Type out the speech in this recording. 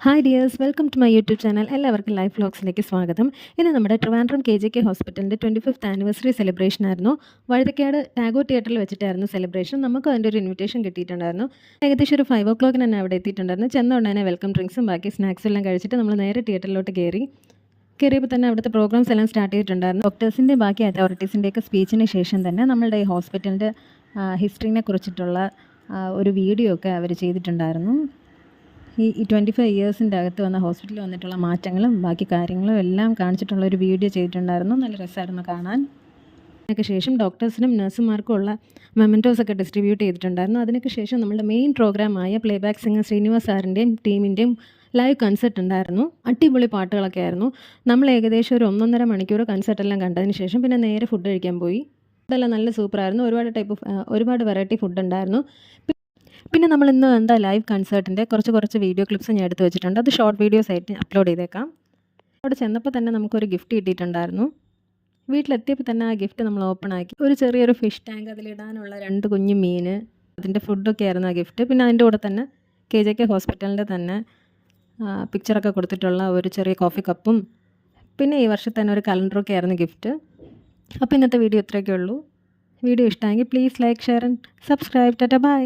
Hi dears, welcome to my YouTube channel. എല്ലാവർക്കും life വ്ലോഗ്സിലേക്ക് സ്വാഗതം. ഇന്ന് നമ്മുടെ ട്രിവാൻഡ്രം KJK ഹോസ്പിറ്റലിൻ്റെ 25th ആനിവേഴ്സറി സെലിബ്രേഷൻ ആയിരുന്നു. വഴുതക്കാട് ടാഗോർ തിയേറ്ററിൽ വെച്ചിട്ടായിരുന്നു സെലിബ്രേഷൻ. നമുക്ക് അതിൻ്റെ ഒരു ഇൻവിറ്റേഷൻ കിട്ടിയിട്ടുണ്ടായിരുന്നു. ഏകദേശം ഒരു 5 o'clock തന്നെ അവിടെ എത്തിയിട്ടുണ്ടായിരുന്നു. ചെന്ന ഉടനെ വെൽക്കം ഡ്രിങ്ക്സും ബാക്കി സ്നാക്സും എല്ലാം കഴിച്ചിട്ട് നമ്മൾ നേരെ തിയേറ്ററിലോട്ട് കയറിയപ്പോൾ തന്നെ അവിടുത്തെ പ്രോഗ്രാംസ് എല്ലാം സ്റ്റാർട്ട് ചെയ്തിട്ടുണ്ടായിരുന്നു. ഡോക്ടേഴ്സിൻ്റെ ബാക്കി അതോറിറ്റീസിൻ്റെയൊക്കെ സ്പീച്ചിന് ശേഷം തന്നെ നമ്മളുടെ ഈ ഹോസ്പിറ്റലിൻ്റെ ഹിസ്റ്ററിനെ കുറിച്ചിട്ടുള്ള ഒരു വീഡിയോ ഒക്കെ അവർ ചെയ്തിട്ടുണ്ടായിരുന്നു. ഈ 25 ഇയേഴ്സിൻ്റെ അകത്ത് വന്ന ഹോസ്പിറ്റലിൽ വന്നിട്ടുള്ള മാറ്റങ്ങളും ബാക്കി കാര്യങ്ങളും എല്ലാം കാണിച്ചിട്ടുള്ള ഒരു വീഡിയോ ചെയ്തിട്ടുണ്ടായിരുന്നു. നല്ല രസമായിരുന്നു കാണാൻ. അതിനൊക്കെ ശേഷം ഡോക്ടേഴ്സിനും നഴ്സുമാർക്കും ഉള്ള മെമൻറ്റോസ് ഒക്കെ ഡിസ്ട്രിബ്യൂട്ട് ചെയ്തിട്ടുണ്ടായിരുന്നു. അതിനൊക്കെ ശേഷം നമ്മുടെ മെയിൻ പ്രോഗ്രാമായ പ്ലേബാക്ക് സിംഗർ ശ്രീനിവാസ് സാറിൻ്റെയും ടീമിൻ്റെയും ലൈവ് കൺസേർട്ട് ഉണ്ടായിരുന്നു. അടിപൊളി പാട്ടുകളൊക്കെ ആയിരുന്നു. നമ്മൾ ഏകദേശം ഒരു 1.5 മണിക്കൂർ കൺസേർട്ടെല്ലാം കണ്ടതിന് ശേഷം പിന്നെ നേരെ ഫുഡ് കഴിക്കാൻ പോയി. ഇതെല്ലാം നല്ല സൂപ്പറായിരുന്നു. ഒരുപാട് വെറൈറ്റി ഫുഡ് ഉണ്ടായിരുന്നു. പിന്നെ നമ്മൾ ഇന്ന് എന്താ ലൈവ് കൺസേർട്ടിൻ്റെ കുറച്ച് വീഡിയോ ക്ലിപ്സ് ഞാൻ എടുത്ത് വെച്ചിട്ടുണ്ട്. അത് ഷോർട്ട് വീഡിയോസ് ആയിട്ട് അപ്ലോഡ് ചെയ്തേക്കാം. അവിടെ ചെന്നപ്പോൾ തന്നെ നമുക്കൊരു ഗിഫ്റ്റ് കിട്ടിയിട്ടുണ്ടായിരുന്നു. വീട്ടിലെത്തിയപ്പോൾ തന്നെ ആ ഗിഫ്റ്റ് നമ്മൾ ഓപ്പൺ ആക്കി. ഒരു ചെറിയൊരു ഫിഷ് ടാങ്ക്, അതിലിടാനുള്ള 2 കുഞ്ഞു മീൻ, അതിൻ്റെ ഫുഡൊക്കെ ആയിരുന്നു ആ ഗിഫ്റ്റ്. പിന്നെ അതിൻ്റെ കൂടെ തന്നെ KJK ഹോസ്പിറ്റലിൻ്റെ തന്നെ പിക്ചറൊക്കെ കൊടുത്തിട്ടുള്ള ഒരു ചെറിയ കോഫി കപ്പും പിന്നെ ഈ വർഷത്തെ തന്നെ ഒരു കലണ്ടറൊക്കെ ആയിരുന്നു ഗിഫ്റ്റ്. അപ്പോൾ ഇന്നത്തെ വീഡിയോ ഇത്രയൊക്കെ ഉള്ളൂ. വീഡിയോ ഇഷ്ടമെങ്കിൽ please like, share and subscribe. ടാറ്റാ, ബൈ.